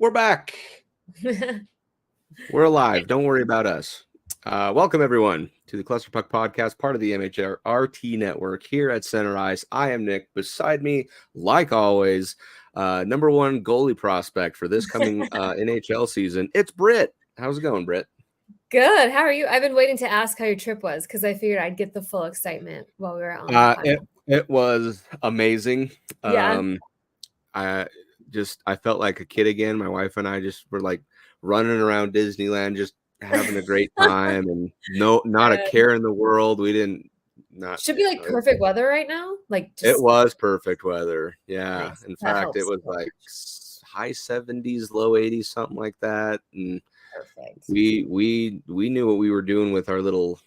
We're back. We're alive. Don't worry about us. Welcome, everyone, to the Cluster Puck Podcast, part of the MHRT Network here at Center Ice. I am Nick. Beside me, like always, number one goalie prospect for this coming NHL season. It's Brit. How's it going, Brit? Good. How are you? I've been waiting to ask how your trip was because I figured I'd get the full excitement while we were on. It was amazing. Yeah. I felt like a kid again. My wife and I just were like running around Disneyland, just having a great time, and not a care in the world. Should be like perfect weather right now. It was perfect weather. Yeah. Nice. In fact, it was like high 70s, low 80s, something like that. And perfect. We knew what we were doing with our little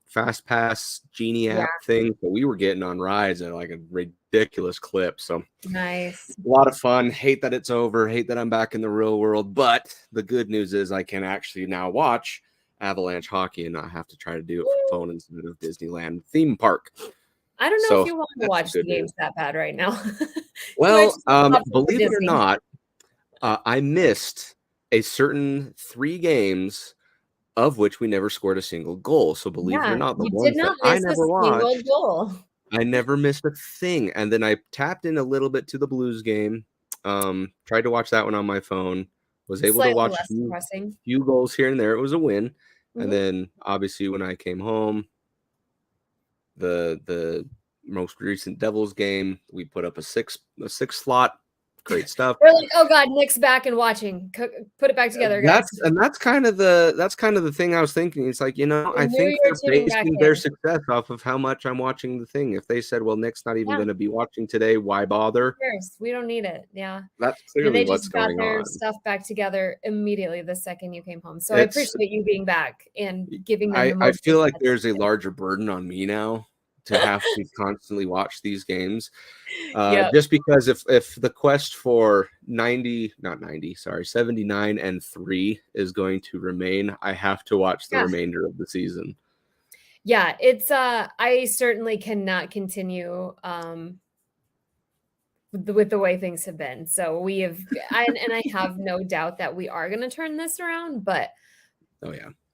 Fast Pass Genie app thing, but we were getting on rides at like a ridiculous clip. So nice. A lot of fun. Hate that it's over. Hate that I'm back in the real world. But the good news is I can actually now watch Avalanche hockey and not have to try to do it from phone instead of Disneyland theme park. I don't know if you want to watch the games that bad right now. Well, believe it or not, I missed a certain 3 games of which we never scored a single goal. So believe it or not, the ones that I never watched, I never missed a thing. And then I tapped in a little bit to the Blues game. Tried to watch that one on my phone. Was able to watch a few goals here and there. It was a win. Mm-hmm. And then obviously when I came home, the most recent Devils game, we put up a six slot. Great stuff. They're like, oh God, Nick's back and watching. Put it back together, guys. That's kind of the thing I was thinking. It's like, I think they're basing their success off of how much I'm watching the thing. If they said, well, Nick's not even going to be watching today, why bother? We don't need it. Yeah. That's clearly what's going on. They just got their stuff back together immediately the second you came home. So I appreciate you being back and giving them I feel like there's a larger burden on me now to have to constantly watch these games. Just because if the quest for 79 and 3 is going to remain, I have to watch the remainder of the season. Yeah, it's I certainly cannot continue with the way things have been. So we have I have no doubt that we are going to turn this around, but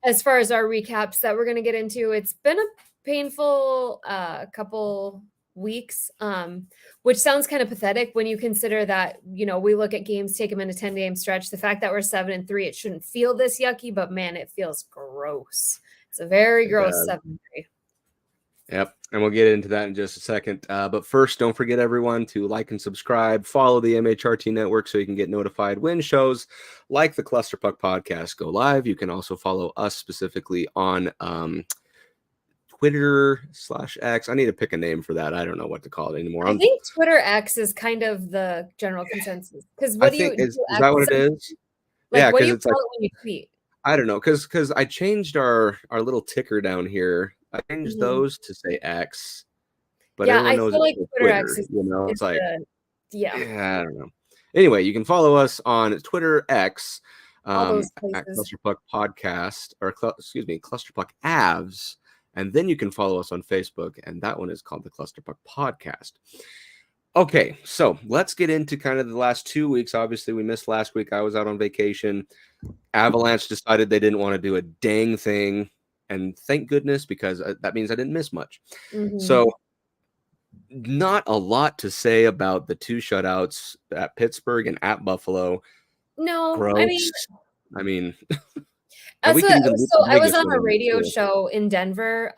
as far as our recaps that we're going to get into, it's been a painful couple weeks, which sounds kind of pathetic when you consider that, we look at games, take them in a 10-game stretch. The fact that we're 7-3, it shouldn't feel this yucky, but man, it feels gross. It's a very gross 7-3. Yep. And we'll get into that in just a second. But first, don't forget, everyone, to like and subscribe, follow the MHRT Network so you can get notified when shows like the Cluster Puck Podcast go live. You can also follow us specifically on Twitter/X. I need to pick a name for that. I don't know what to call it anymore. I think Twitter X is kind of the general consensus. Because what do you is that what it is? Like, what do you call it when you tweet? I don't know, because I changed our little ticker down here. I changed those to say X, but everyone knows feel like Twitter X is, it's like I don't know. Anyway, you can follow us on Twitter X at Cluster Puck Podcast, or Cluster Puck Avs. And then you can follow us on Facebook, and that one is called the Cluster Puck Podcast. Okay, so let's get into kind of the last 2 weeks. Obviously, we missed last week. I was out on vacation. Avalanche decided they didn't want to do a dang thing, and thank goodness, because that means I didn't miss much. Mm-hmm. So not a lot to say about the 2 shutouts at Pittsburgh and at Buffalo. No, gross. I mean I was on a radio show in Denver,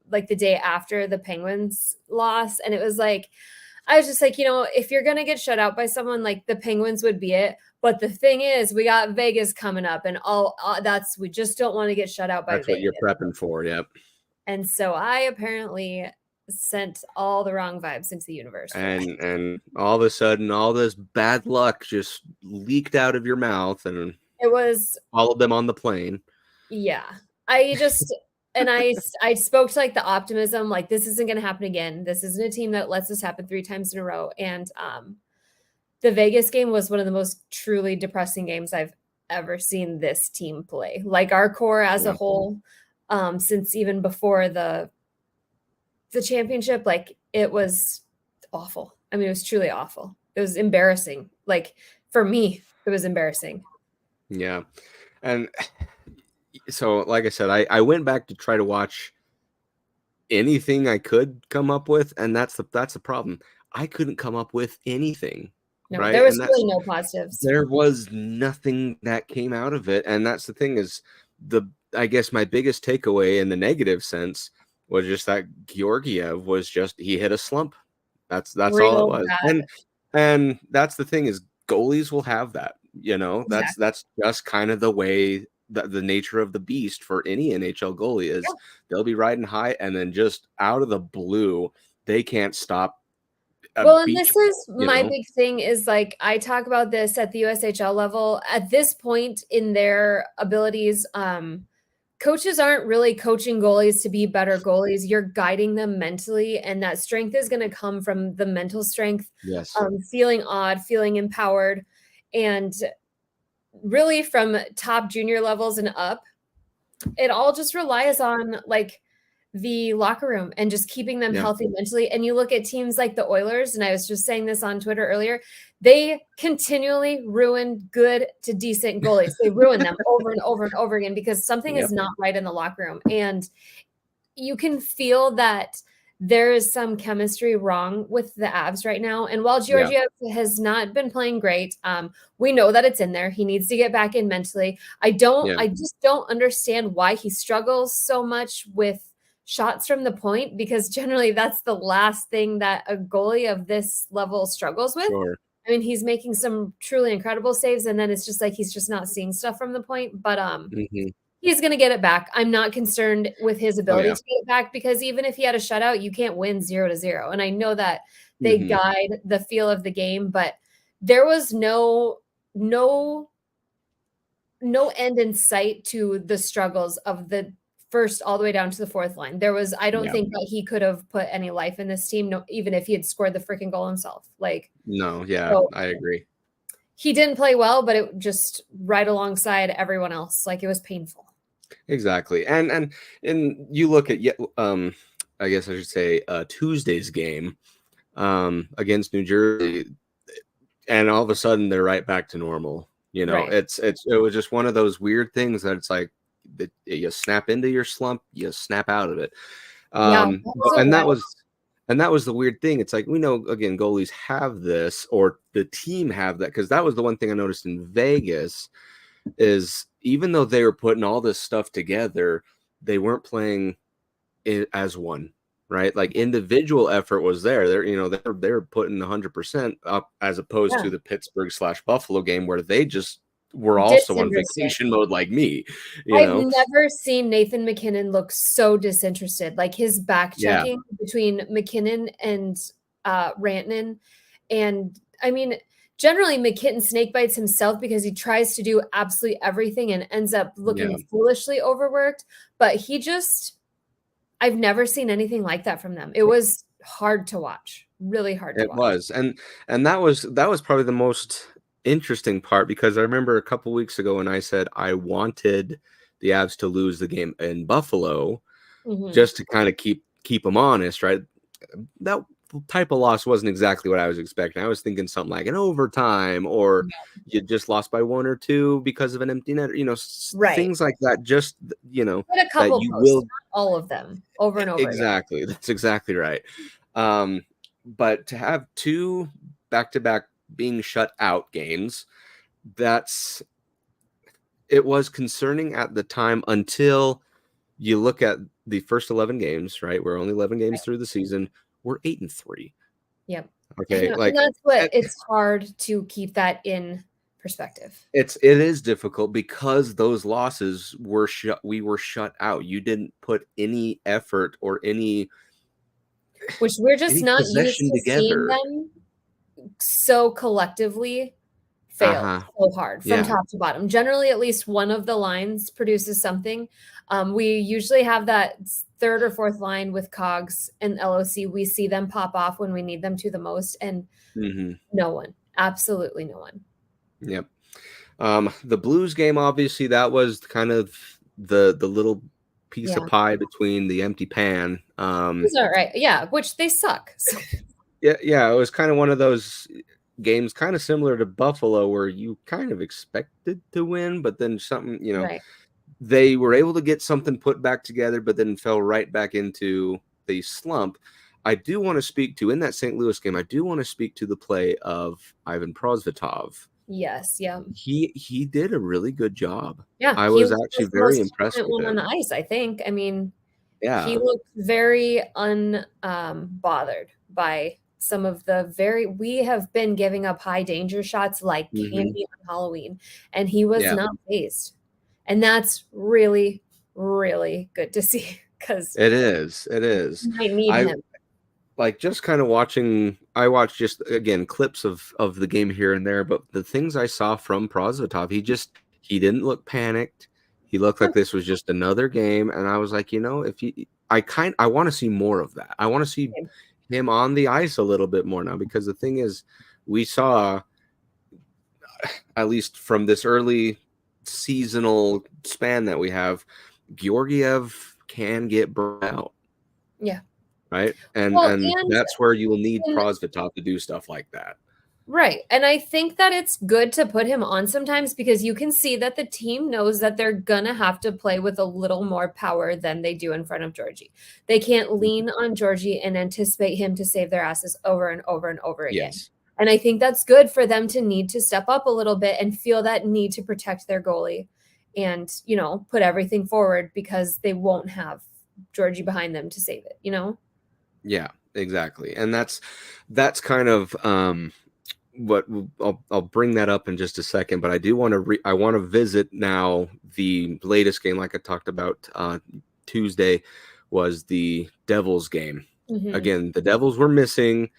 like the day after the Penguins loss. And it was like, I was just like, if you're going to get shut out by someone, like the Penguins would be it. But the thing is, we got Vegas coming up and we just don't want to get shut out by Vegas. That's what you're prepping for. Yep. And so I apparently sent all the wrong vibes into the universe. And all of a sudden, all this bad luck just leaked out of your mouth, and it was all of them on the plane. Yeah. I spoke to like the optimism, like this isn't going to happen again. This isn't a team that lets this happen 3 times in a row. And the Vegas game was one of the most truly depressing games I've ever seen this team play. Like our core as a whole, since even before the championship, like it was awful. I mean, it was truly awful. It was embarrassing Like for me, it was embarrassing. Yeah. And so, like I said, I went back to try to watch anything I could come up with, and that's the problem. I couldn't come up with anything. No, right? there was And really no positives. There was nothing that came out of it, and that's the thing is I guess my biggest takeaway in the negative sense was just that Georgiev was just he hit a slump. That's all it was. Bad. And that's the thing is goalies will have that, that's just kind of the way the nature of the beast for any NHL goalie is. They'll be riding high and then just out of the blue they can't stop. And this is my big thing is like I talk about this at the USHL level. At this point in their abilities, coaches aren't really coaching goalies to be better goalies. You're guiding them mentally, and that strength is going to come from the mental strength. Yes. Feeling odd, feeling empowered, and really from top junior levels and up, it all just relies on like the locker room and just keeping them healthy mentally. And you look at teams like the Oilers, and I was just saying this on Twitter earlier, they continually ruin good to decent goalies. They ruin them over and over and over again because something is not right in the locker room. And you can feel that there is some chemistry wrong with the Avs right now. And while Georgiev has not been playing great, we know that it's in there. He needs to get back in mentally. I just don't understand why he struggles so much with shots from the point, because generally that's the last thing that a goalie of this level struggles with. Sure. I mean, he's making some truly incredible saves, and then it's just like he's just not seeing stuff from the point. But he's going to get it back. I'm not concerned with his ability to get it back, because even if he had a shutout, you can't win 0-0. And I know that they guide the feel of the game, but there was no end in sight to the struggles of the first all the way down to the fourth line. There was, I don't think that he could have put any life in this team, even if he had scored the freaking goal himself. I agree. He didn't play well, but it just right alongside everyone else. Like it was painful. Exactly. And you look at I guess I should say Tuesday's game against New Jersey, and all of a sudden they're right back to normal. It was just one of those weird things that it's like that you snap into your slump, you snap out of it. That was the weird thing. It's like, we know, again, goalies have this, or the team have that, because that was the one thing I noticed in Vegas is even though they were putting all this stuff together, they weren't playing as one, right? Like individual effort was there. They're putting 100% up, as opposed to the Pittsburgh/Buffalo game where they just were also on vacation mode like me. I've never seen Nathan MacKinnon look so disinterested. Like his back checking between MacKinnon and Rantanen. And I mean, generally McKinnon snake bites himself because he tries to do absolutely everything and ends up looking foolishly overworked. But I've never seen anything like that from them. It was hard to watch, really hard to watch. It was. And that was probably the most interesting part, because I remember a couple weeks ago when I said I wanted the Avs to lose the game in Buffalo just to kind of keep them honest, right? That type of loss wasn't exactly what I was expecting. I was thinking something like an overtime, or you just lost by 1 or 2 because of an empty net, things like that. Just a couple that you posts, will, not all of them over and over. Exactly, that's exactly right. But to have 2 back-to-back being shut out games, it was concerning at the time, until you look at the first 11 games, right? We're only 11 games through the season. We're 8-3. Yep. Okay. And that's what it's hard to keep that in perspective. It is difficult because those losses we were shut out. You didn't put any effort or any, which we're just not used to seeing them so collectively fail so hard from top to bottom. Generally, at least one of the lines produces something. We usually have that third or fourth line with Cogs and LOC. We see them pop off when we need them to the most, and no one, absolutely no one. Yep. The Blues game, obviously, that was kind of the little piece of pie between the empty pan. It's all right. Yeah, which they suck. So. Yeah, it was kind of one of those. games kind of similar to Buffalo, where you kind of expected to win, but then something, Right. they were able to get something put back together, but then fell right back into the slump. I do want to speak to, in that St. Louis game, I do want to speak to the play of Ivan Prosvetov. Yes, yeah. He did a really good job. Yeah, I was actually very impressed with one him. on the ice, I think. I mean, yeah, he looked very unbothered by some of the we have been giving up high danger shots like candy on Halloween, and he was not fazed. And that's really, really good to see, because it is. might need him. Like, just kind of watching, I watched just, again, clips of the game here and there, but the things I saw from Prosvetov, he didn't look panicked. He looked like this was just another game. And I was like, I want to see more of that. I want to see him on the ice a little bit more now, because the thing is, we saw, at least from this early seasonal span that we have, Georgiev can get burnt out. Yeah. Right. And that's where you will need Prosvetov to do stuff like that. Right. And I think that it's good to put him on sometimes, because you can see that the team knows that they're going to have to play with a little more power than they do in front of Georgie. They can't lean on Georgie and anticipate him to save their asses over and over and over again. Yes. And I think that's good for them to need to step up a little bit and feel that need to protect their goalie and, put everything forward, because they won't have Georgie behind them to save it, Yeah, exactly. And that's kind of what I'll bring that up in just a second, but I do want to visit now the latest game, like I talked about Tuesday, was the Devils game. Mm-hmm. Again, the Devils were missing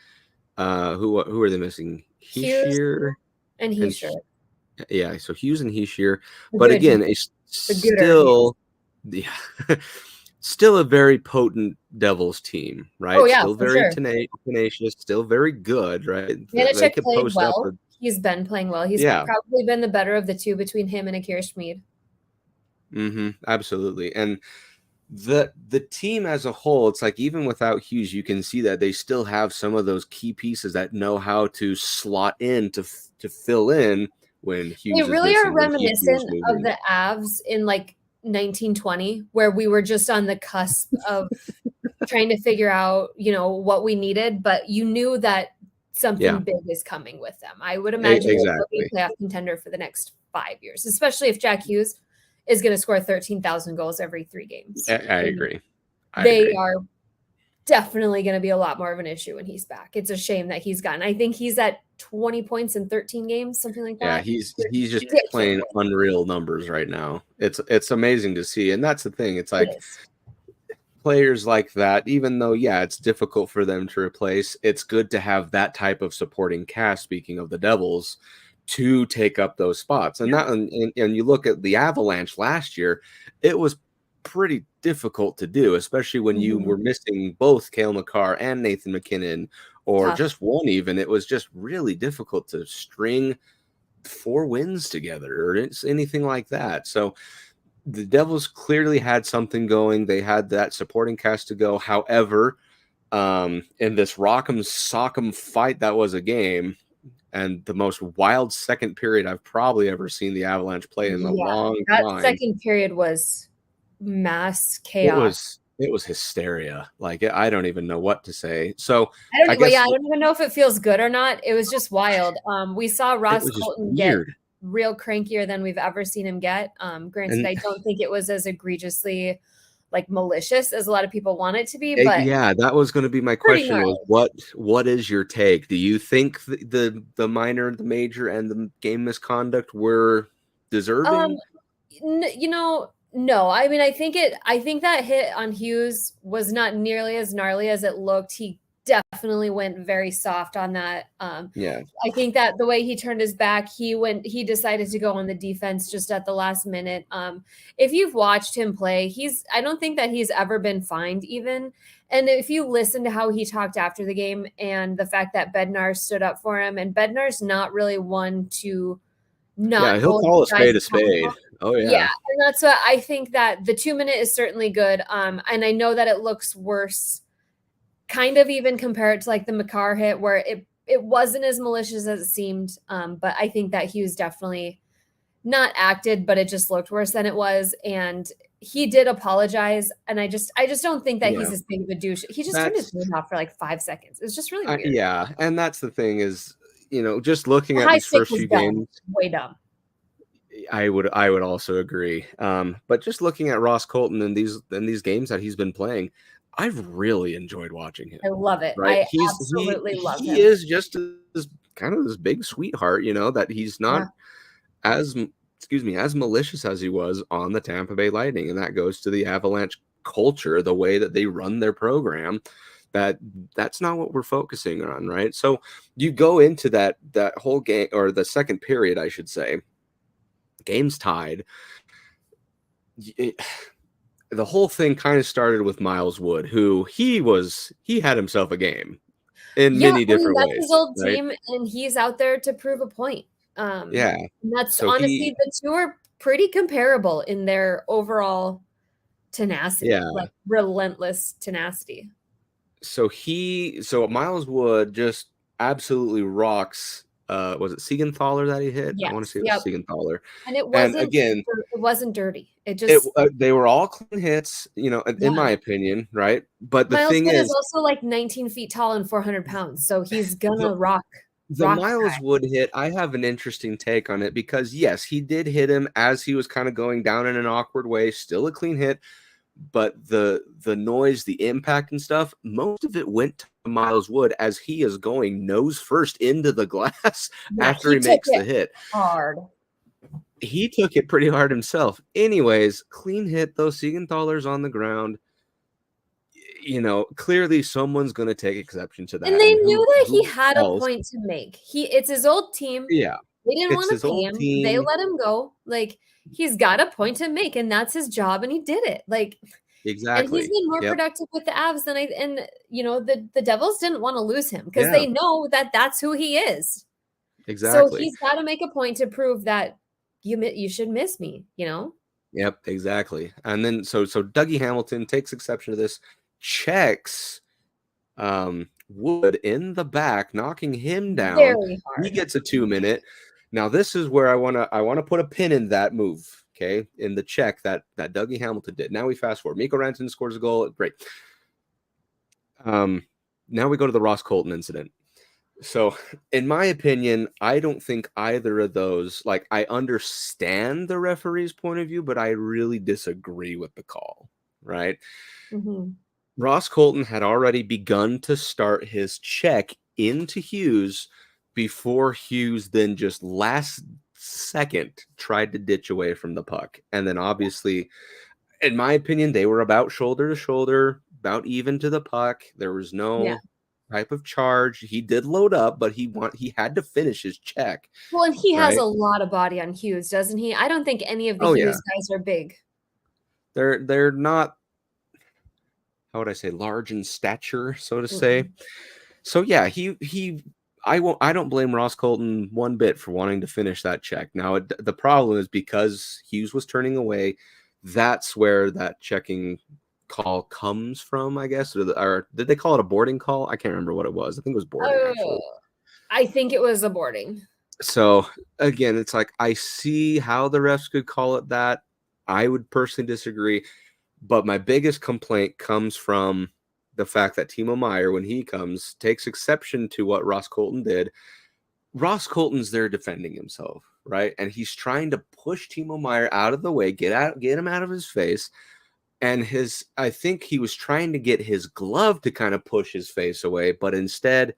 who are they missing? Hischier and Hischier. Yeah, so Hughes and Hischier, but again, it's still still a very potent Devils team, right? Oh, yeah, still very tenacious, still very good, right? They could played well. He's been playing well. He's probably been the better of the two between him and Akira Schmid. Absolutely. And the team as a whole, it's like, even without Hughes, you can see that they still have some of those key pieces that know how to slot in to fill in when Hughes. They really are reminiscent of the Avs in like 1920, where we were just on the cusp of trying to figure out, what we needed, but you knew that something big is coming with them. I would imagine they'll be a playoff contender for the next 5 years, especially if Jack Hughes is going to score 13,000 goals every 3 games. I agree. They are definitely going to be a lot more of an issue when he's back. It's a shame that he's gotten. I think he's at 20 points in 13 games, something like that. Yeah, he's just playing unreal numbers right now. It's amazing to see, and that's the thing. It's like players like that, even though it's difficult for them to replace, it's good to have that type of supporting cast. Speaking of the Devils, to take up those spots, and you look at the Avalanche last year, it was pretty difficult to do, especially when you were missing both Cale Makar and Nathan MacKinnon, or just one even. It was just really difficult to string 4 wins together or anything like that. So the Devils clearly had something going. They had that supporting cast to go. However, in this rock'em sock'em fight that was a game, and the most wild second period I've probably ever seen the Avalanche play in a long time. That second period was mass chaos. It was hysteria. Like, I don't even know what to say. So I don't even know if it feels good or not. It was just wild. We saw Ross Colton get real crankier than we've ever seen him get. Granted, I don't think it was as egregiously malicious as a lot of people want it to be. But that was going to be my question. Was what is your take? Do you think the minor, the major, and the game misconduct were deserving? No. I mean, I think that hit on Hughes was not nearly as gnarly as it looked. He definitely went very soft on that. I think that the way he turned his back, he decided to go on the defense just at the last minute. If you've watched him play, I don't think that he's ever been fined even. And if you listen to how he talked after the game, and the fact that Bednar stood up for him, and Bednar's not really one to not he'll call a spade a spade. Oh yeah. Yeah. And that's what I think, that the 2 minute is certainly good. And I know that it looks worse, kind of even compared to the Makar hit, where it wasn't as malicious as it seemed. But I think that Hughes definitely not acted, but it just looked worse than it was. And he did apologize. And I just don't think that he's as big of a douche. He just turned his name off for like 5 seconds. It's just really weird. Yeah. And that's the thing is, just looking at these first few games, way dumb. I would also agree. But just looking at Ross Colton in these games that he's been playing, I've really enjoyed watching him. I love it. Right? I absolutely love him. He is just kind of this big sweetheart, that he's not as malicious as he was on the Tampa Bay Lightning. And that goes to the Avalanche culture, the way that they run their program. That's not what we're focusing on, right? So you go into that whole game, or the second period, I should say, game's tied. The whole thing kind of started with Miles Wood, who he had himself a game in many different ways. That's his old team, and he's out there to prove a point. And that's honestly, the two are pretty comparable in their overall tenacity, like relentless tenacity. So Miles Wood just absolutely rocks. Was it Siegenthaler that he hit? Yes. I want to say it was Siegenthaler. And it wasn't dirty. They were all clean hits, in my opinion, right? But the thing is also like 19 feet tall and 400 pounds, so he's gonna rock. The Miles Wood hit, I have an interesting take on it because yes, he did hit him as he was kind of going down in an awkward way. Still a clean hit. But the noise, the impact and stuff, most of it went to Miles Wood as he is going nose first into the glass after he makes the hit. Hard. He took it pretty hard himself. Anyways, clean hit, those Siegenthalers on the ground. Clearly someone's going to take exception to that. And they knew that he had a point to make. It's his old team. Yeah. They didn't want to pay him. They let him go. Like, he's got a point to make, and that's his job, and he did it. Like, exactly. And he's been more productive with the Avs than the Devils didn't want to lose him because they know that that's who he is. Exactly. So he's got to make a point to prove that you should miss me, Yep, exactly. And then so Dougie Hamilton takes exception to this, checks Wood in the back, knocking him down. Very hard. He gets a 2-minute. Now this is where I want to put a pin in that move, okay? In the check that Dougie Hamilton did. Now we fast forward. Mikko Rantanen scores a goal. Great. Now we go to the Ross Colton incident. So, in my opinion, I don't think either of those, like, I understand the referee's point of view, but I really disagree with the call, right? Mm-hmm. Ross Colton had already begun to start his check into Hughes before Hughes then just last second tried to ditch away from the puck. And then obviously, in my opinion, they were about shoulder to shoulder, about even to the puck. There was no type of charge. He did load up, but he had to finish his check. Well, and he has a lot of body on Hughes, doesn't he? I don't think any of the Hughes guys are big. They're not, how would I say, large in stature, so to say. So yeah, I don't blame Ross Colton one bit for wanting to finish that check. Now the problem is because Hughes was turning away, that's where that checking call comes from, I guess. Or did they call it a boarding call? I can't remember what it was. I think it was boarding. Actually. I think it was a boarding. So again, it's like I see how the refs could call it that. I would personally disagree. But my biggest complaint comes from the fact that Timo Meier, when he comes, takes exception to what Ross Colton did. Ross Colton's there defending himself, right? And he's trying to push Timo Meier out of the way, get him out of his face. And I think he was trying to get his glove to kind of push his face away, but instead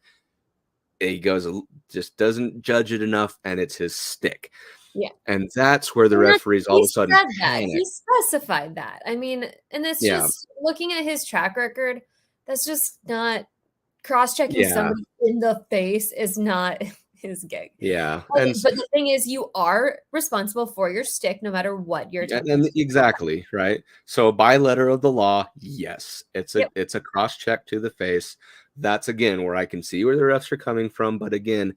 he just doesn't judge it enough, and it's his stick. Yeah. And that's where the referees all of a sudden panic. He specified that. I mean, and it's just looking at his track record, that's just not cross-checking somebody in the face is not his gig. Yeah. But the thing is, you are responsible for your stick no matter what you're doing. And exactly, right? So by letter of the law, yes, it's a cross-check to the face. That's, again, where I can see where the refs are coming from. But again,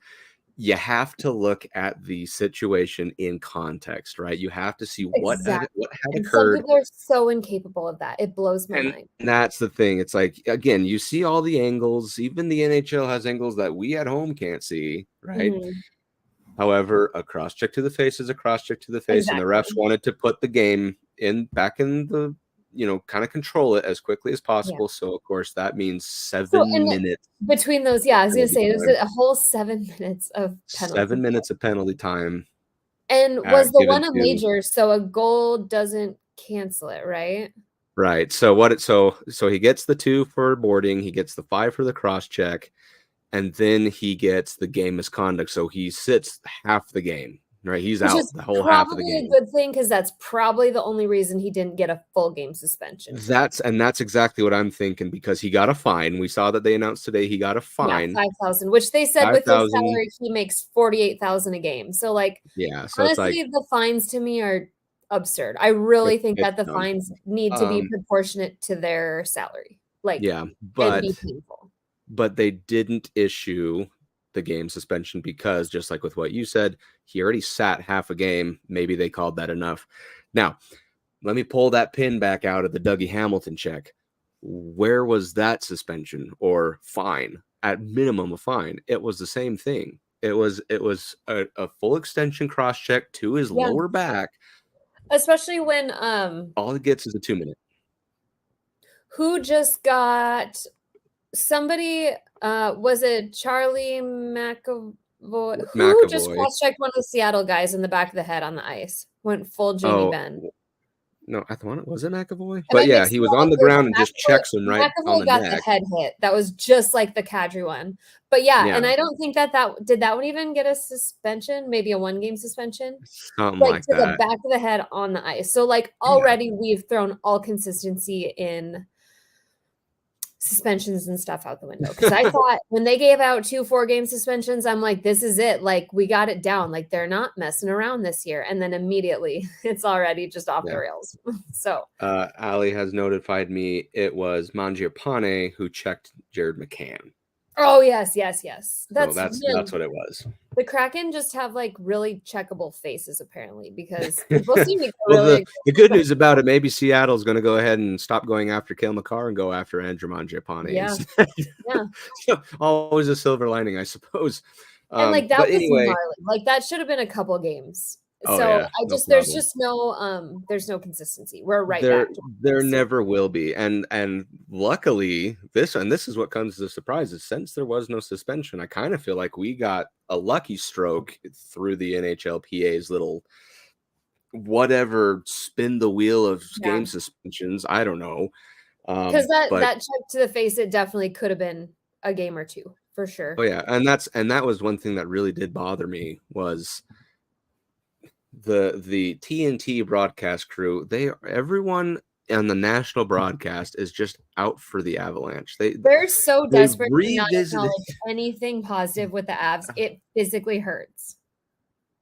you have to look at the situation in context, right? You have to see what had occurred. Some people are so incapable of that. It blows my mind. And that's the thing. It's like, again, you see all the angles. Even the NHL has angles that we at home can't see, right? Mm-hmm. However, a cross check to the face is a cross check to the face, and the refs wanted to put the game back in the, kind of control it as quickly as possible. So, of course, that means 7 minutes between those. Yeah, I was going to say, is it a whole 7 minutes of penalty? 7 minutes of penalty time. And was the one a major? So a goal doesn't cancel it, right? Right. So so he gets the 2 for boarding, he gets the 5 for the cross check, and then he gets the game misconduct. So he sits half the game, right? He's out the whole half of the game. Probably a good thing, because that's probably the only reason he didn't get a full game suspension. That's exactly what I'm thinking, because he got a fine. We saw that they announced today he got a fine. Yeah, $5,000, which they said 5, with his salary he makes $48,000 a game. So so honestly, the fines to me are absurd. I really think that the fines need to be proportionate to their salary. But be painful. But they didn't issue the game suspension because, just like with what you said, he already sat half a game. Maybe they called that enough. Now, let me pull that pin back out of the Dougie Hamilton check. Where was that suspension or fine? At minimum, a fine. It was the same thing. It was a full extension cross check to his lower back. Especially when all it gets is a 2 minute. Who just got somebody? Was it Charlie McAvoy? Who just cross-checked one of the Seattle guys in the back of the head on the ice? Went full Jamie Benn. No, I thought it wasn't McAvoy. But yeah, he was on the ground and just checks him right on the neck. McAvoy got the head hit. That was just like the Kadri one. But yeah, and I don't think that did that one even get a suspension? Maybe a 1-game suspension? Something like to that. the back of the head on the ice. So already we've thrown all consistency in suspensions and stuff out the window, because I thought when they gave out 2 4-game suspensions, I'm like, this is it, we got it down, they're not messing around this year, and then immediately it's already just off the rails. So Ali has notified me it was Mangiapane who checked Jared McCann. Oh yes, that's what it was. The Kraken just have really checkable faces, apparently, because people seem to really. The good news about it, maybe Seattle's going to go ahead and stop going after Cale Makar and go after Andrew Mangiapane. Yeah. Always a silver lining, I suppose. And that was gnarly. That should have been a couple games. There's just no consistency. We're right back. There never will be. And luckily this is what comes as a surprise, is since there was no suspension, I kind of feel like we got a lucky stroke through the NHLPA's little whatever spin the wheel of game suspensions. I don't know. Because that check to the face, it definitely could have been a game or two for sure. Oh yeah, and that was one thing that really did bother me was the TNT broadcast crew. Everyone on the national broadcast is just out for the Avalanche. They're so desperate to not acknowledge anything positive with the Avs. It physically hurts.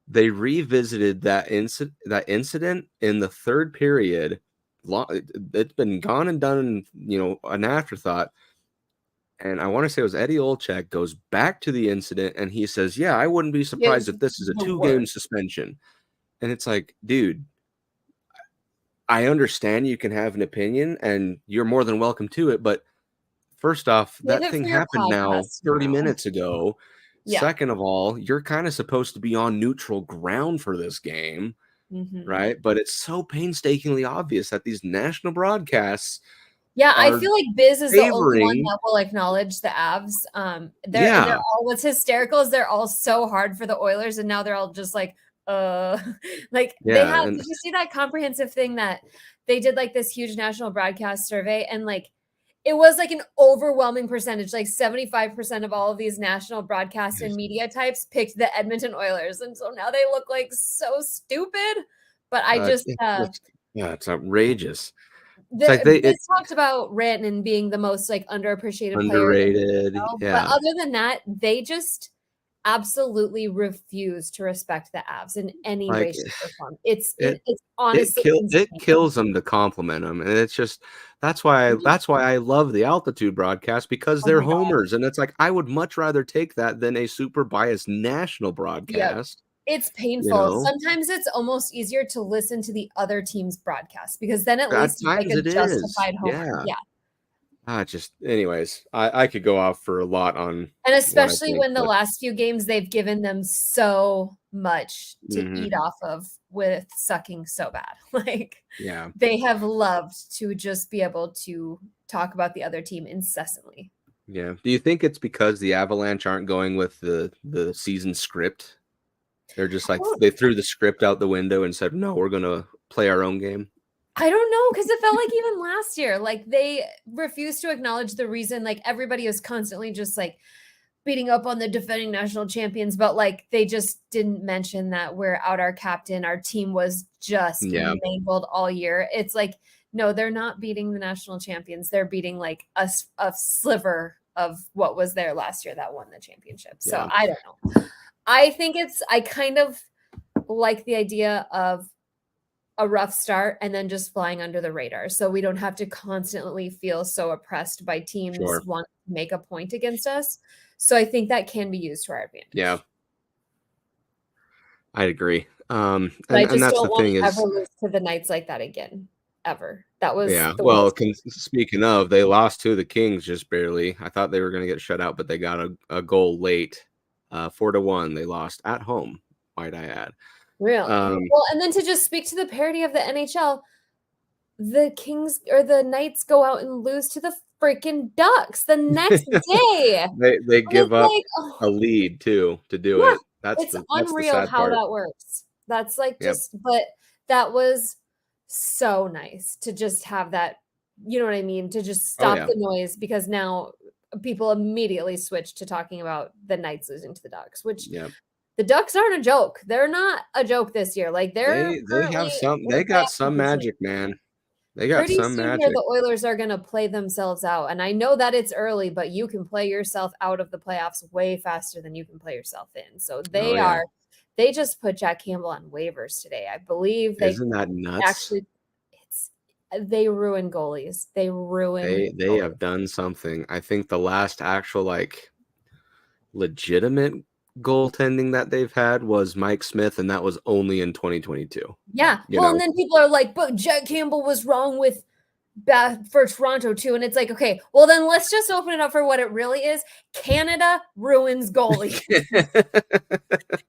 They revisited that incident in the third period. It's been gone and done, an afterthought. And I want to say it was Eddie Olczyk goes back to the incident and he says, "Yeah, I wouldn't be surprised if this is a 2-game suspension." And it's like, dude, I understand you can have an opinion and you're more than welcome to it. But first off, that thing happened now 30 minutes ago. Yeah. Second of all, you're kind of supposed to be on neutral ground for this game, right? But it's so painstakingly obvious that these national broadcasts. Yeah, I feel like Biz is the only one that will acknowledge the Avs. They're all, what's hysterical is they're all so hard for the Oilers, and now they're all just like, they have. Did you see that comprehensive thing that they did, this huge national broadcast survey, and it was an overwhelming percentage, 75% of all of these national broadcast and media types picked the Edmonton Oilers, and so now they look so stupid. But it's outrageous. They talked about Rantanen being the most underappreciated, underrated player. But other than that, they just absolutely refuse to respect the Avs in any way, shape, or form. It's honestly it kills them to compliment them, and it's just that's why I love the altitude broadcast, because they're homers, and it's like I would much rather take that than a super biased national broadcast. Yep. It's painful. Sometimes it's almost easier to listen to the other team's broadcast, because then at least it's like a justified homer. Yeah. Anyways, I could go off for a lot on, and especially when the last few games they've given them so much to eat off of with sucking so bad. Like, they have loved to just be able to talk about the other team incessantly. Yeah. Do you think it's because the Avalanche aren't going with the season script? They're just like, they threw the script out the window and said, no, we're going to play our own game. I don't know, because it felt like even last year, like they refused to acknowledge the reason. Like everybody was constantly just like beating up on the defending national champions, but like they just didn't mention that we're out our captain. Our team was just mangled all year. It's like, no, they're not beating the national champions. They're beating like a sliver of what was there last year that won the championship. So I don't know. I kind of like the idea of a rough start and then just flying under the radar, so we don't have to constantly feel so oppressed by teams wanting to make a point against us. So I think that can be used to our advantage. Yeah, I agree. And I just don't want to ever lose to the Knights like that again, ever. That was speaking of, they lost to the Kings just barely. I thought they were going to get shut out, but they got a goal late, 4-1. They lost at home, might I add. Really? Well, and then to just speak to the parity of the NHL, the Kings or the Knights go out and lose to the freaking Ducks the next day. they give up a lead too to do it. It's unreal how that works. That's like but that was so nice to just have that, you know what I mean? To just stop the noise, because now people immediately switch to talking about the Knights losing to the Ducks, which the Ducks aren't a joke. They're not a joke this year. Like they got some magic, man. They got some magic. The Oilers are going to play themselves out, and I know that it's early, but you can play yourself out of the playoffs way faster than you can play yourself in. So they just put Jack Campbell on waivers today. I believe isn't that nuts? Actually, they ruin goalies. They have done something. I think the last actual legitimate goaltending that they've had was Mike Smith, and that was only in 2022. Yeah. And then people are like, but Jack Campbell was wrong for Toronto too. And it's like, okay, well then let's just open it up for what it really is. Canada ruins goalies.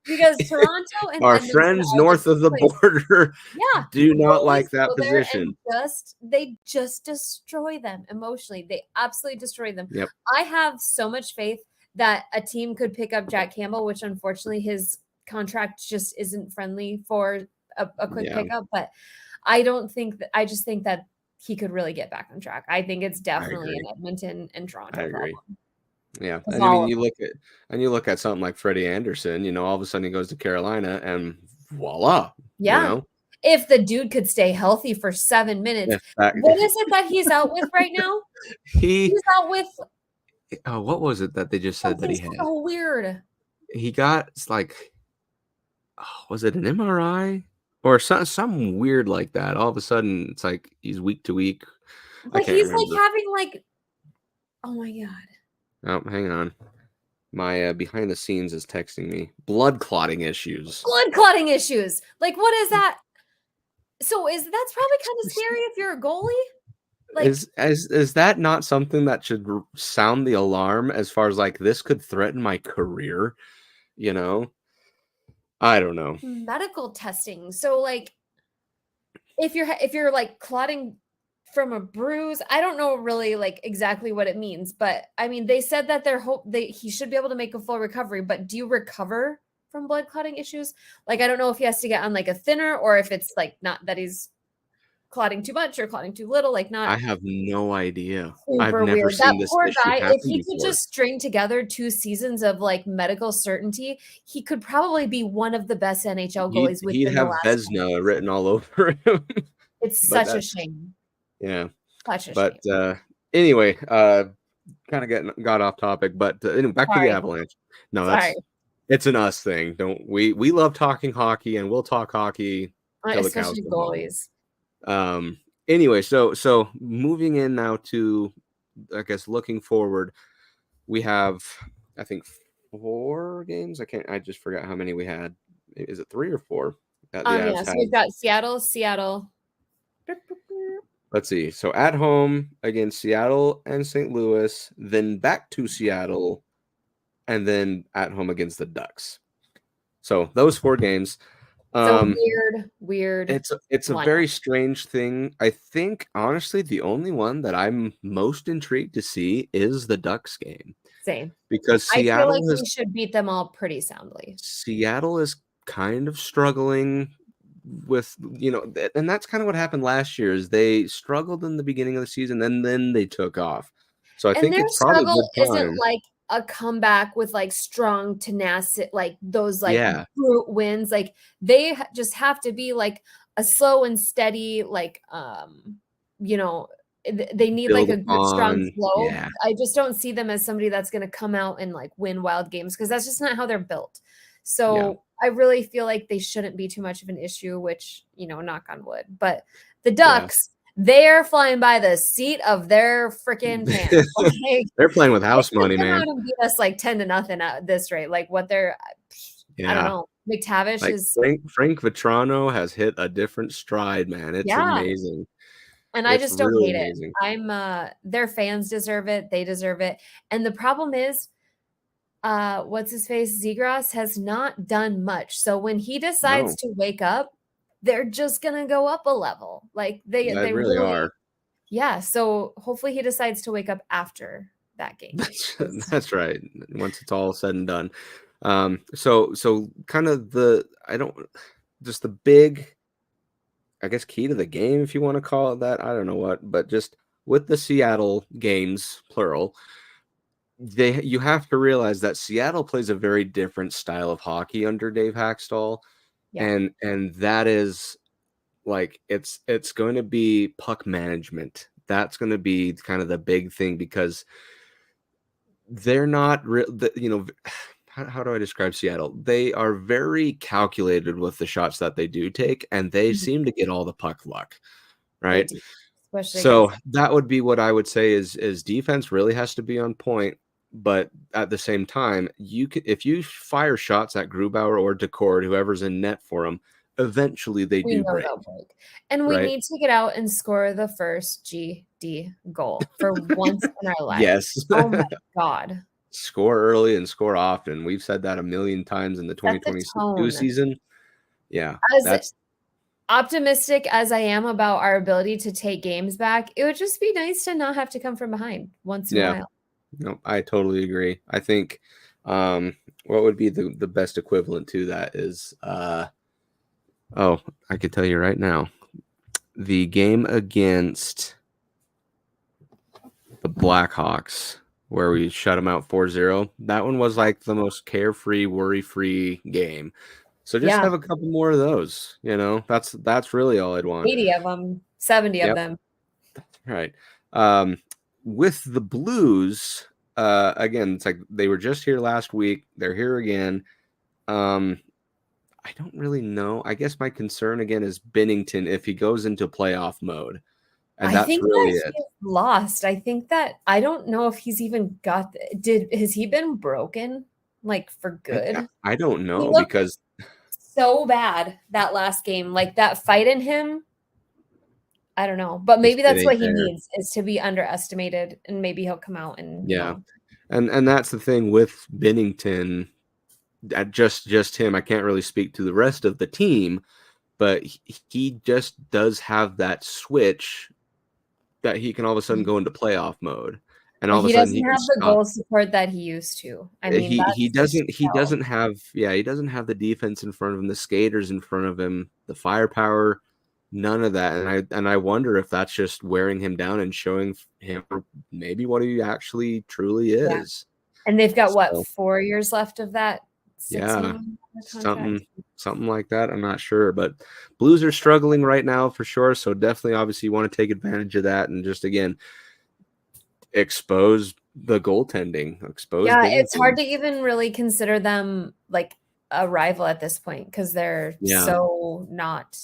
Because Toronto and our friends north of the border do not like that position. They just destroy them emotionally. They absolutely destroy them. Yep. I have so much faith that a team could pick up Jack Campbell, which unfortunately his contract just isn't friendly for a quick pickup. But I just think that he could really get back on track. I think it's definitely an Edmonton and Toronto problem. Yeah. And I mean, you look at something like Freddie Anderson, all of a sudden he goes to Carolina and voila. Yeah. If the dude could stay healthy for 7 minutes, what is it that he's out with right now? He's out with. Oh, what was it that they just said that he had? So weird. He got was it an MRI or something weird like that? All of a sudden, it's like he's week to week. But he's having oh my god. Oh, hang on. My behind the scenes is texting me. Blood clotting issues. Blood clotting issues. Like, what is that? So that's probably kind of scary if you're a goalie. Is that not something that should sound the alarm as far as this could threaten my career? I don't know. Medical testing. So if you're clotting from a bruise, I don't know really exactly what it means, but I mean they said that he should be able to make a full recovery. But do you recover from blood clotting issues? I don't know if he has to get on a thinner, or if it's not that he's clotting too much or clotting too little. I have no idea. I've never seen this poor guy. If he could just string together 2 seasons of medical certainty, he could probably be one of the best NHL goalies. He'd have Vezina written all over him. It's such a shame. Yeah. Such a shame. Anyway, kind of got off topic, but back to the Avalanche. No, It's an us thing. Don't we love talking hockey, and we'll talk hockey till the cows especially come home. goalies. Anyway, so moving in now to, I guess, looking forward, we have, I think, 4 games. I just forgot how many we had. Is it 3 or 4 that the Avs So have? we've got Seattle. Let's see. So at home against Seattle and St. Louis, then back to Seattle, and then at home against the Ducks. So those 4 games. So weird. It's a very strange thing. I think, honestly, the only one that I'm most intrigued to see is the Ducks game. Same. Because Seattle, I feel like we should beat them all pretty soundly. Seattle is kind of struggling with, and that's kind of what happened last year. Is they struggled in the beginning of the season, and then they took off. So I think it's probably a good time. Isn't like a comeback with like strong tenacity, like those like brute wins. Like they just have to be like a slow and steady, like they need like a good strong flow. Yeah. I just don't see them as somebody that's going to come out and like win wild games, because that's just not how they're built. So I really feel like they shouldn't be too much of an issue, which, knock on wood. But the Ducks, they're flying by the seat of their freaking pants. Like, they're playing with house money, man. They beat us like 10-0 at this rate. Like what they're, I don't know. McTavish like is Frank Vetrano has hit a different stride, man. It's amazing. And I just don't hate it. Their fans deserve it. They deserve it. And the problem is, what's his face? Zegras has not done much. So when he decides to wake up, they're just gonna go up a level. Like they really are. Yeah. So hopefully he decides to wake up after that game. That's right. Once it's all said and done. So kind of the big, I guess, key to the game, if you want to call it that. I don't know what, but just with the Seattle games, plural, you have to realize that Seattle plays a very different style of hockey under Dave Haxtell. Yeah. And that is like, it's going to be puck management. That's going to be kind of the big thing, because they're not how do I describe Seattle? They are very calculated with the shots that they do take, and they seem to get all the puck luck, right? So that would be what I would say is defense really has to be on point. But at the same time, if you fire shots at Grubauer or Decord, whoever's in net for them, eventually they do break. And we need to get out and score the first GD goal for once in our lives. Yes. Oh my God. Score early and score often. We've said that a million times in the 2022 season. Yeah. As optimistic as I am about our ability to take games back, it would just be nice to not have to come from behind once in a while. No, I totally agree. I think what would be the best equivalent to that is I could tell you right now, the game against the Blackhawks where we shut them out 4-0. That one was like the most carefree, worry-free game. So just have a couple more of those. That's really all I'd want. 80 of them, 70 of them. Right. With the Blues, again, it's like they were just here last week. They're here again. I don't really know. I guess my concern again is Binnington if he goes into playoff mode. And that's really it. He's lost. I think that I don't know if he's even has he been broken like for good? I don't know, because so bad that last game, like that fight in him. I don't know, but maybe that's what he needs, is to be underestimated, and maybe he'll come out and and that's the thing with Binnington. Just him. I can't really speak to the rest of the team, but he just does have that switch that he can all of a sudden go into playoff mode, and all of a sudden he doesn't have the goal support that he used to. I mean, he doesn't have the defense in front of him, the skaters in front of him, the firepower. None of that, and I wonder if that's just wearing him down and showing him maybe what he actually truly is. And they've got 4 years left of that. Something like that. I'm not sure, but Blues are struggling right now for sure. So definitely, obviously, you want to take advantage of that and just again expose the goaltending exposed. Yeah, it's hard to even really consider them like a rival at this point because they're so not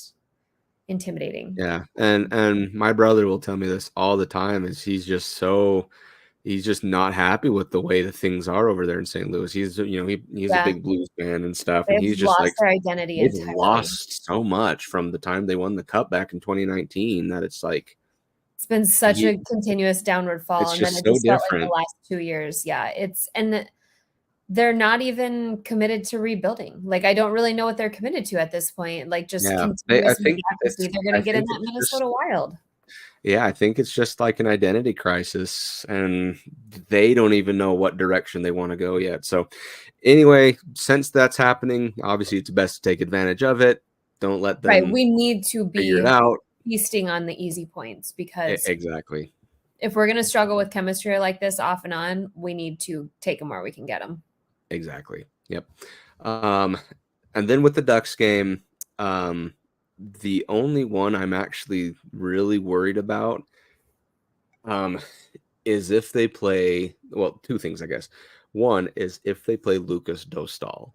intimidating. Yeah, and my brother will tell me this all the time. Is he's just not happy with the way the things are over there in St. Louis. He's he's a big Blues fan and stuff, and he's just lost their identity. They've lost so much from the time they won the Cup back in 2019 that it's like it's been such a continuous downward fall, and then it just felt like the last 2 years. Yeah, they're not even committed to rebuilding. Like I don't really know what they're committed to at this point. Like just continuous mediocrity. They're going to get in that Minnesota Wild. Yeah, I think it's just like an identity crisis, and they don't even know what direction they want to go yet. So anyway, since that's happening, obviously it's best to take advantage of it. Don't let them. Right, we need to be figure it out. Feasting on the easy points because exactly. If we're going to struggle with chemistry like this off and on, we need to take them where we can get them. Exactly. Yep. And then with the Ducks game, the only one I'm actually really worried about is if they play, well, two things, I guess. One is if they play Lucas Dostal.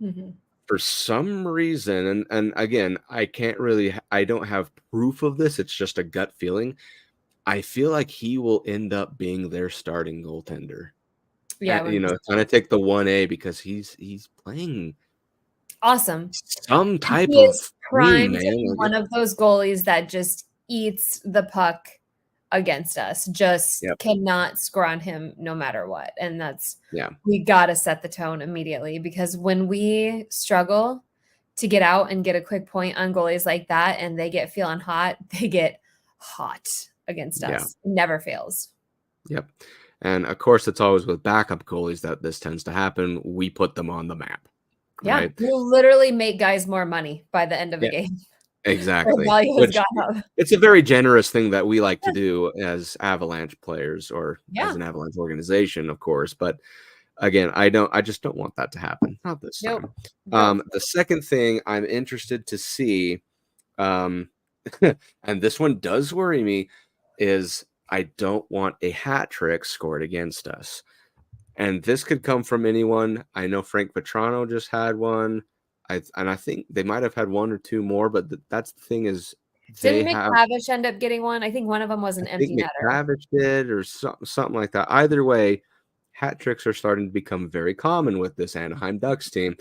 Mm-hmm. For some reason, and again, I don't have proof of this. It's just a gut feeling. I feel like he will end up being their starting goaltender. Yeah. Kind of take the 1A because he's playing awesome. Some type of primed one of those goalies that just eats the puck against us, just cannot score on him no matter what. And we got to set the tone immediately because when we struggle to get out and get a quick point on goalies like that and they get feeling hot, they get hot against us. It never fails. Yep. And of course, it's always with backup goalies that this tends to happen. We put them on the map. Yeah, right? We'll literally make guys more money by the end of the game. Exactly. It's a very generous thing that we like to do as Avalanche players or as an Avalanche organization, of course. But again, I just don't want that to happen. Not this time. The second thing I'm interested to see, and this one does worry me, is I don't want a hat trick scored against us. And this could come from anyone. I know Frank Petrano just had one. I think they might have had one or two more, but that's the thing is didn't McTavish end up getting one? I think one of them was an empty netter. McTavish did or something like that. Either way, hat tricks are starting to become very common with this Anaheim Ducks team.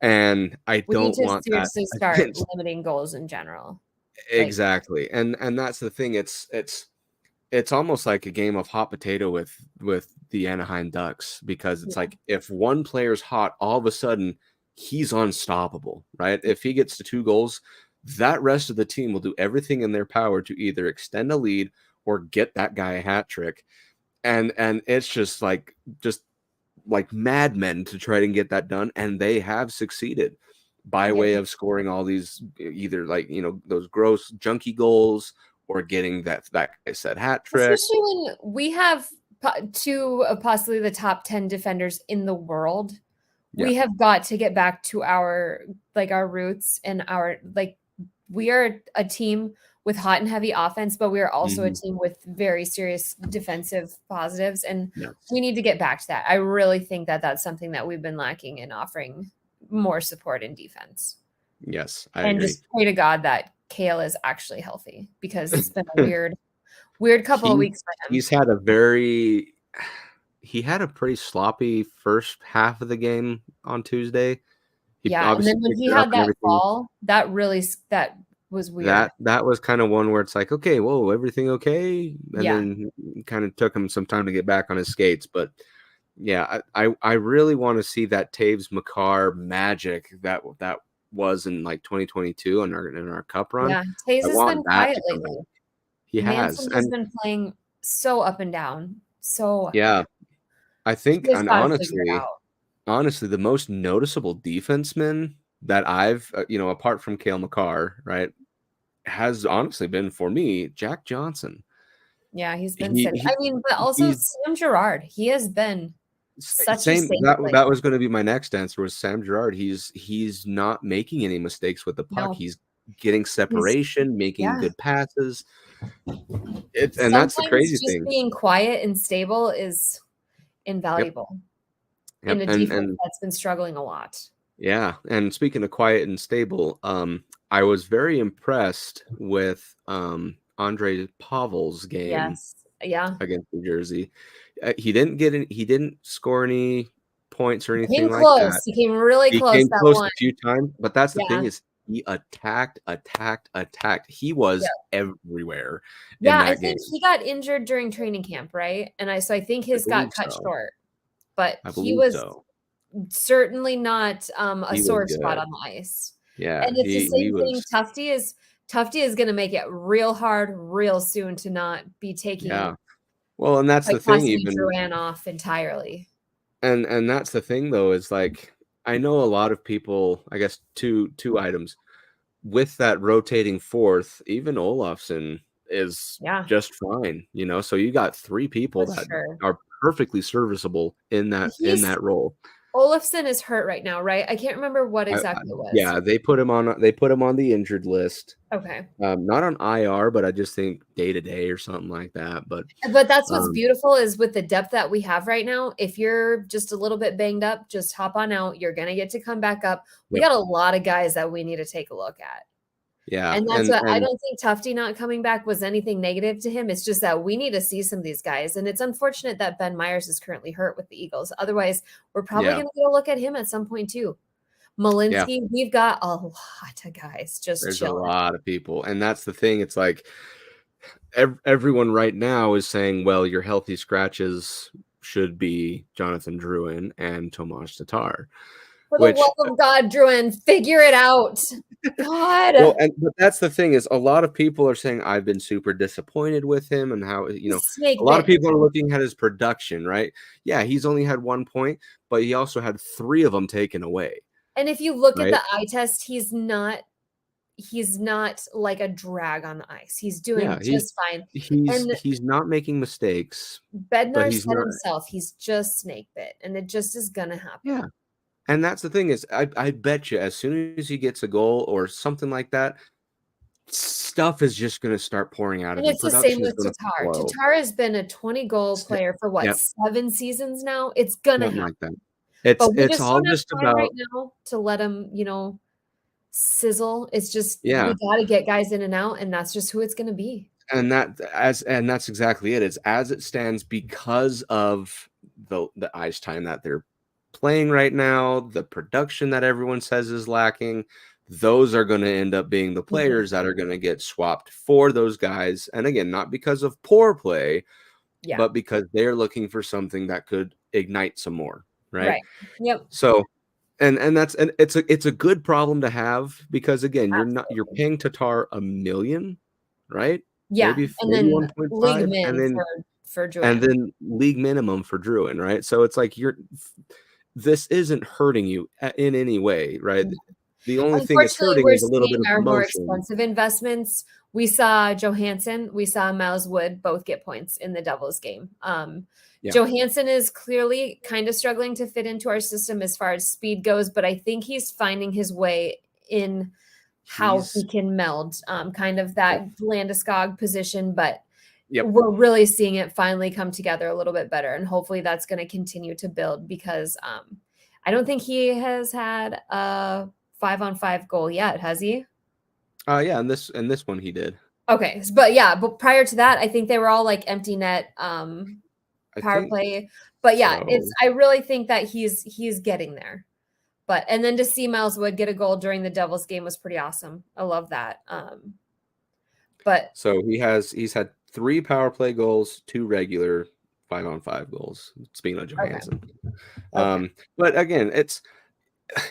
And I don't want that. We need to start limiting goals in general. Exactly. And that's the thing. It's almost like a game of hot potato with the Anaheim Ducks because it's like if one player's hot, all of a sudden he's unstoppable, right? If he gets to 2 goals, that rest of the team will do everything in their power to either extend a lead or get that guy a hat trick. And it's just like madmen to try to get that done. And they have succeeded by way of scoring all these either those gross junky goals or getting that I said hat trick. Especially when we have 2 of possibly the top 10 defenders in the world. Yeah. We have got to get back to our roots and we are a team with hot and heavy offense, but we are also a team with very serious defensive positives. And we need to get back to that. I really think that that's something that we've been lacking in offering more support in defense. Yes. I agree. Just pray to God that Kale is actually healthy because it's been a weird couple of weeks for him. He had a pretty sloppy first half of the game on Tuesday. And then when he had that fall, that was weird. That was kind of one where it's like, okay, whoa, everything okay? And then kind of took him some time to get back on his skates. But yeah, I really want to see that Taves Makar magic that was in 2022 in our cup run. Yeah, Taves has been quiet lately. He has. Manson has been playing so up and down. So I think, and honestly, the most noticeable defenseman that I've, apart from Cale Makar, right, has honestly been for me Jack Johnson. Yeah, he's been steady. But also Sam Girard. He has been such a that was going to be my next answer was Sam Girard. He's not making any mistakes with the puck. No. getting separation, making good passes. And that's the crazy thing. Being quiet and stable is invaluable in a defense that's been struggling a lot. Yeah, and speaking of quiet and stable, I was very impressed with Andre Pavel's game. Against New Jersey. He didn't score any points or anything like that. He came really close. He came close a few times, but that's the thing is he attacked. He was everywhere. I think he got injured during training camp, right? And I think his got cut short, but he was certainly not a sore spot on the ice. Yeah, and it's the same thing. Tufte is going to make it real hard, real soon to not be taking. Yeah, well, and that's the thing. Even Drouin off entirely. And that's the thing, though, is like I know a lot of people. I guess two items with that rotating fourth. Even Olofsson is just fine, So you got three people that are perfectly serviceable in that role. Olofsson is hurt right now, right? I can't remember what exactly it was. Yeah, they put him on the injured list. Okay. Not on IR, but I just think day-to-day or something like that. But that's what's beautiful is with the depth that we have right now, if you're just a little bit banged up, just hop on out. You're going to get to come back up. We got a lot of guys that we need to take a look at. Yeah. And that's what I don't think Tufte not coming back was anything negative to him. It's just that we need to see some of these guys. And it's unfortunate that Ben Myers is currently hurt with the Eagles. Otherwise, we're probably going to get a look at him at some point too. Malinsky, we've got a lot of guys There's chilling. A lot of people. And that's the thing. It's like everyone right now is saying, well, your healthy scratches should be Jonathan Drouin and Tomas Tatar. For the love of God, Drouin, figure it out. God. Well, but that's the thing is a lot of people are saying I've been super disappointed with him and how, a lot of people are looking at his production, right? Yeah, he's only had 1 point, but he also had 3 of them taken away. And if you look at the eye test, he's not like a drag on the ice. He's doing just fine. He's not making mistakes. Bednar said himself, he's just snake bit, and it just is gonna happen. Yeah. And that's the thing is, I bet you as soon as he gets a goal or something like that, stuff is just going to start pouring out of him. And it's the same with Tatar. Tatar has been a 20-goal player for 7 seasons now. It's going to happen. Like that. It's all just about right now to let him, sizzle. It's just we got to get guys in and out, and that's just who it's going to be. And that's exactly it. It's as it stands because of the ice time that they're playing right now, the production that everyone says is lacking, those are going to end up being the players that are going to get swapped for those guys. And again, not because of poor play, but because they're looking for something that could ignite some more, right? Yep. So, and it's a good problem to have because again, you're paying Tatar $1 million, right? Yeah, maybe and then 1.5, and then for Drouin, and then league minimum for Drouin, right? So it's like this isn't hurting you in any way, right? The only thing that's hurting is a little bit of our emotion. More expensive investments. We saw Johansson, we saw Miles Wood both get points in the Devils game. Johansson is clearly kind of struggling to fit into our system as far as speed goes, but I think he's finding his way in how he can meld kind of that Landeskog position, but we're really seeing it finally come together a little bit better, and hopefully that's going to continue to build because I don't think he has had a 5-on-5 goal yet, has he? And this one he did. Okay, but prior to that, I think they were all like empty net power play. But I really think that he's getting there. And then to see Miles Wood get a goal during the Devils game was pretty awesome. I love that. So he's had 3 power play goals, 2 regular 5-on-5 goals. Speaking of Johansson. But again,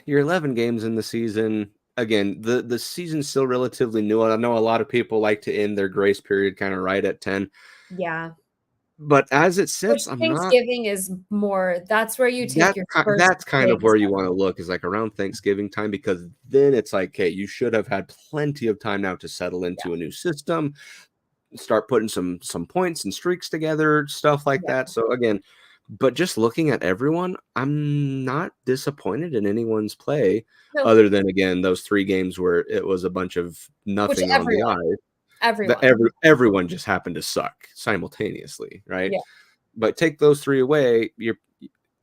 you're 11 games in the season. Again, the season's still relatively new. I know a lot of people like to end their grace period kind of right at 10. Yeah. But as it sits, Thanksgiving is more. That's where you take your first. That's kind of where you want to look is like around Thanksgiving time, because then it's like, hey, you should have had plenty of time now to settle into a new system, start putting some points and streaks together, stuff like that. So again, But just looking at everyone, I'm not disappointed in anyone's play, other than, again, those 3 games where it was a bunch of nothing on the eye. Everyone just happened to suck simultaneously, right? Yeah. But take those 3 away, you're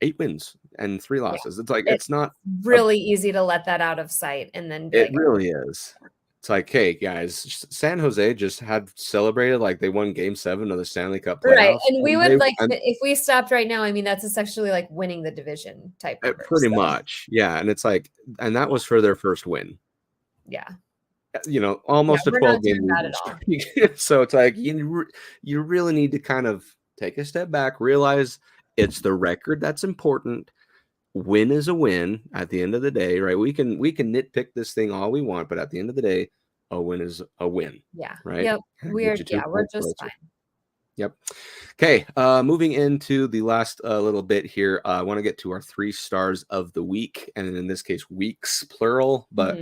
8 wins and 3 losses. Yeah. It's like it's not really easy to let that out of sight and then it really is. It's like, hey guys, San Jose just had celebrated like they won Game 7 of the Stanley Cup playoffs. Right, and we would if we stopped right now. I mean, that's essentially like winning the division type. Numbers, pretty much, yeah. And it's like, and that was for their first win. Yeah, almost a 12-game losing streak. So it's like you really need to kind of take a step back, realize it's the record that's important. Win is a win at the end of the day, right? We can nitpick this thing all we want, but at the end of the day, a win is a win. Yeah. Right. Yep. We're just fine. Yep. Okay. Moving into the last little bit here, I want to get to our 3 stars of the week, and in this case, weeks plural. But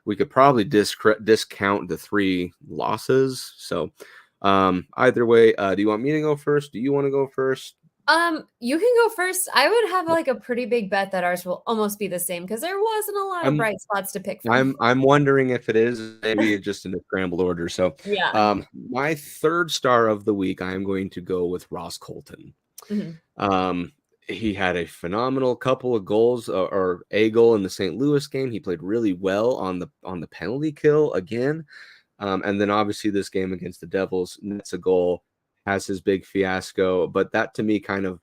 we could probably discount the 3 losses. So either way, do you want me to go first? Do you want to go first? You can go first. I would have like a pretty big bet that ours will almost be the same because there wasn't a lot of bright spots to pick from. I'm wondering if it is maybe just in a scrambled order. So yeah. My 3rd star of the week, I am going to go with Ross Colton. He had a phenomenal couple of goals, or a goal in the St. Louis game. He played really well on the penalty kill again. And then obviously this game against the Devils, nets a goal, has his big fiasco, but that to me kind of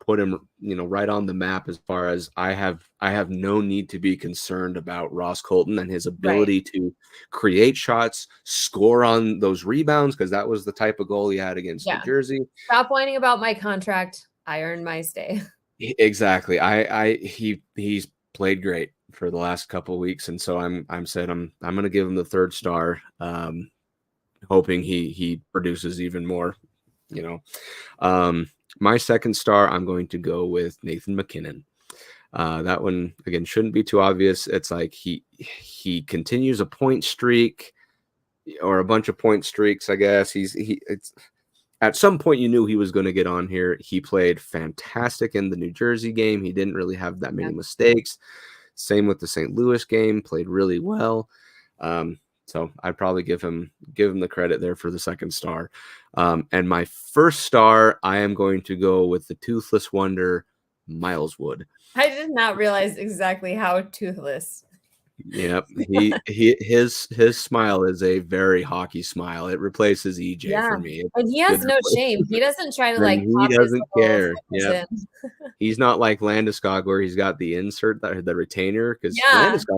put him, right on the map as far as I have no need to be concerned about Ross Colton and his ability to create shots, score on those rebounds, because that was the type of goal he had against New Jersey. Stop whining about my contract. I earned my stay. Exactly. He's played great for the last couple of weeks, and so I'm going to give him the 3rd star. Hoping he produces even more, My 2nd star, I'm going to go with Nathan MacKinnon. That one, again, shouldn't be too obvious. It's like he continues a point streak, or a bunch of point streaks, I guess. It's at some point you knew he was going to get on here. He played fantastic in the New Jersey game. He didn't really have that many mistakes. Same with the St. Louis game, played really well. So I'd probably give him the credit there for the 2nd star. And my 1st star, I am going to go with the toothless wonder, Miles Wood. I did not realize exactly how toothless. Yep. His smile is a very hockey smile. It replaces EJ for me. And he has no shame. He doesn't try to he doesn't care. Yeah. He's not like Landeskog where he's got the insert, the retainer. Because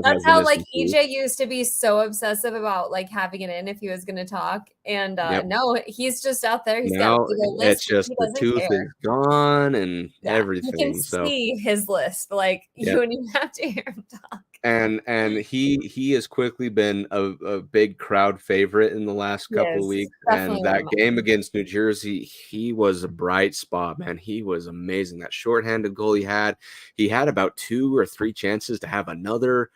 that's how EJ used to be so obsessive about having it in if he was going to talk. And no, he's just out there. He's got a list. It's just the tooth is gone and everything. You can see his list. You wouldn't even have to hear him talk. And he has quickly been a big crowd favorite in the last couple of weeks. And that game against New Jersey, he was a bright spot, man. He was amazing. That shorthanded goal he had about 2 or 3 chances to have another.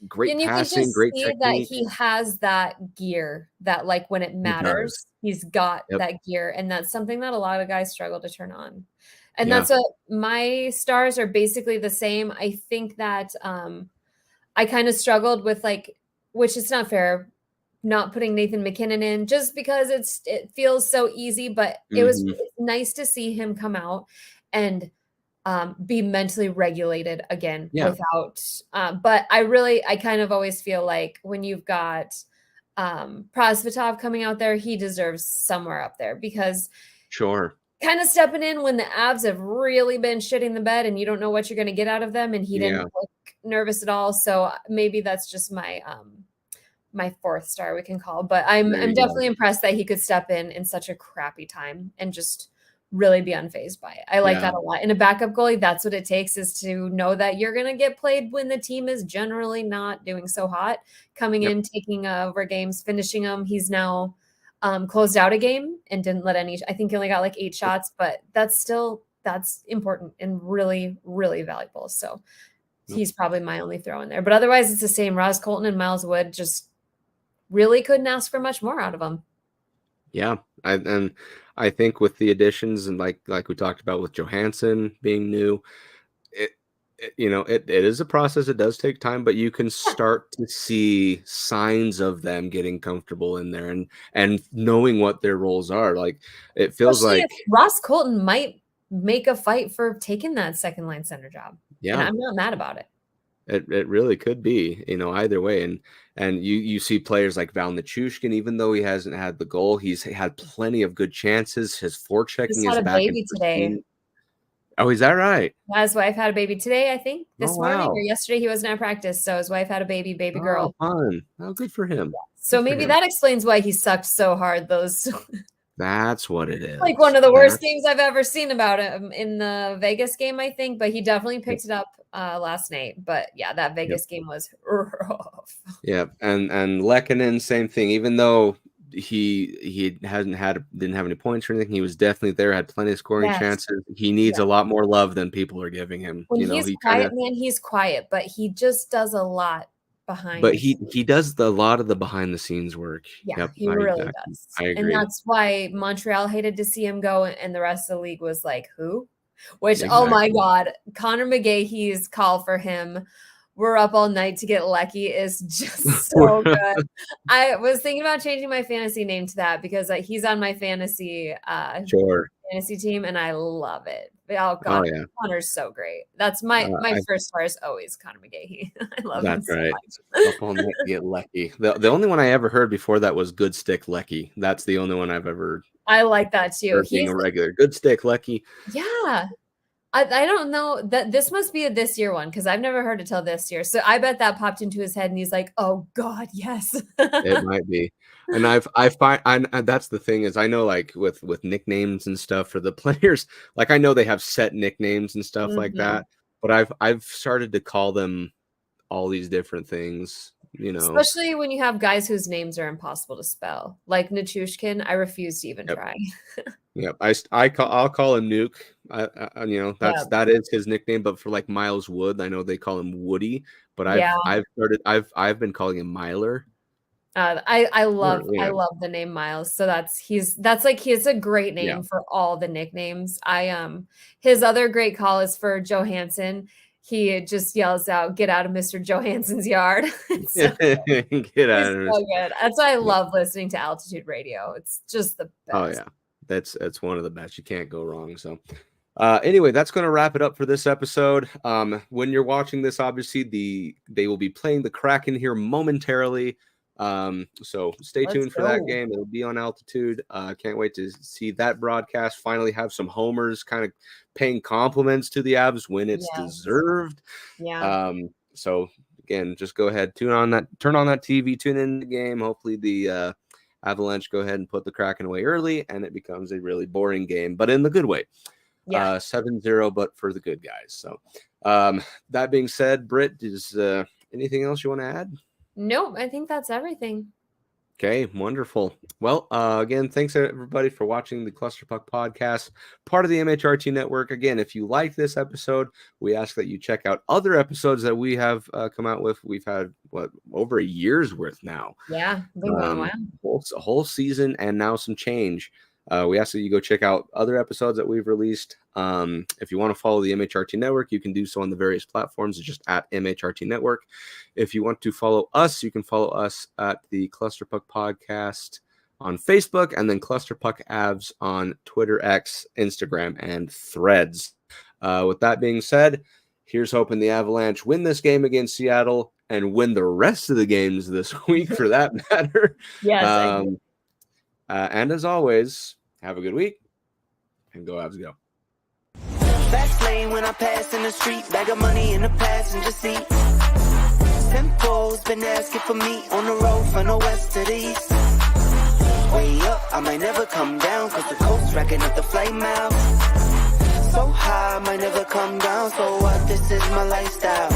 Great passing, great technique. That he has that gear that when it matters, he's got that gear. And that's something that a lot of guys struggle to turn on. And that's what my stars are basically the same. I think that I kind of struggled with which is not fair, not putting Nathan MacKinnon in just because it feels so easy, but it was nice to see him come out and be mentally regulated again without, but I kind of always feel like when you've got Prosvetov coming out there, he deserves somewhere up there because kind of stepping in when the Avs have really been shitting the bed and you don't know what you're going to get out of them. And he didn't look nervous at all. So maybe that's just my, my 4th star we can call, but I'm definitely impressed that he could step in such a crappy time and just really be unfazed by it. I like that a lot. In a backup goalie, that's what it takes, is to know that you're going to get played when the team is generally not doing so hot, coming in, taking over games, finishing them. He's now closed out a game and didn't let I think he only got 8 shots, but that's important and really, really valuable. So he's probably my only throw in there, but otherwise it's the same. Ross Colton and Miles Wood, just really couldn't ask for much more out of them. Yeah, I think with the additions and like we talked about with Johansson being new, it is a process. It does take time, but you can start to see signs of them getting comfortable in there and knowing what their roles are. Like it feels Especially like Ross Colton might make a fight for taking that second line center job. Yeah, and I'm not mad about it. It really could be, either way. And you see players like Val Nichushkin, even though he hasn't had the goal, he's had plenty of good chances. His forechecking is back in today. Oh, is that right? Yeah, his wife had a baby today, I think, this morning or yesterday. He wasn't at practice, so his wife had a baby girl. Fun. Oh, good for him. Yeah. So maybe that explains why he sucked so hard those That's what it is. Like one of the worst games I've ever seen about him in the Vegas game, I think, but he definitely picked it up last night. But yeah, that Vegas game was rough. Yeah, and Lehkonen, same thing. Even though he didn't have any points or anything, he was definitely there, had plenty of scoring chances. He needs a lot more love than people are giving him. When he's quiet, he's quiet, but he just does a lot behind. But he does a lot of the behind the scenes work. Yeah, he really does. I agree. And that's why Montreal hated to see him go, and the rest of the league was like, who? Which, oh my God, Connor McGahee's call for him, we're up all night to get Lecky, is just so good. I was thinking about changing my fantasy name to that because he's on my fantasy fantasy team, and I love it. Oh God, Connor's so great. That's my first star is always Connor McGahee. I love him so much. Up all night to get Lecky. The only one I ever heard before that was Good Stick Lecky. That's the only one I've ever. I like that too. He's a regular Good Stick Lecky. Yeah. I don't know that this must be a this year one because I've never heard it till this year. So I bet that popped into his head and he's like, "Oh God, yes." It might be, and I find that's the thing is I know like with nicknames and stuff for the players, like I know they have set nicknames and stuff like that, but I've started to call them all these different things. Especially when you have guys whose names are impossible to spell, like Nichushkin. I refuse to even try. Yep, I'll call him Nuke. That is his nickname. But for like Miles Wood, I know they call him Woody. But I've been calling him Myler. I love the name Miles. So he's a great name for all the nicknames. His other great call is for Johansson. He just yells out, "Get out of Mr. Johansson's yard." Get out of it. So good. That's why I love listening to Altitude Radio. It's just the best. Oh yeah. That's one of the best. You can't go wrong. So anyway, that's going to wrap it up for this episode. When you're watching this, obviously they will be playing the Kraken here momentarily. So stay tuned for that game. It'll be on Altitude. Can't wait to see that broadcast. Finally have some homers kind of paying compliments to the Avs when it's deserved. Yeah. So again, just go ahead, turn on that TV, tune in the game. Hopefully the Avalanche go ahead and put the Kraken away early and it becomes a really boring game, but in the good way. 7-0, but for the good guys. So that being said, Brit, is anything else you want to add? Nope, I think that's everything. Okay, wonderful. Well, again, thanks everybody for watching the Cluster Puck Podcast, part of the MHRT Network. Again, if you like this episode, we ask that you check out other episodes that we have come out with. We've had over a year's worth now. Yeah, been going a whole season and now some change. We ask that you go check out other episodes that we've released. If you want to follow the MHRT Network, you can do so on the various platforms. It's just at MHRT Network. If you want to follow us, you can follow us at the Cluster Puck Podcast on Facebook and then Cluster Puck Avs on Twitter, X, Instagram, and Threads. With that being said, here's hoping the Avalanche win this game against Seattle and win the rest of the games this week for that matter. Yes. And as always, have a good week and go Avs go. Fast lane when I pass in the street, bag of money in the passenger seat. Tempo's been asking for me on the road from the west to the east. Way up, I might never come down, cause the coast's racking up the flight miles. So high, I might never come down, so what, this is my lifestyle.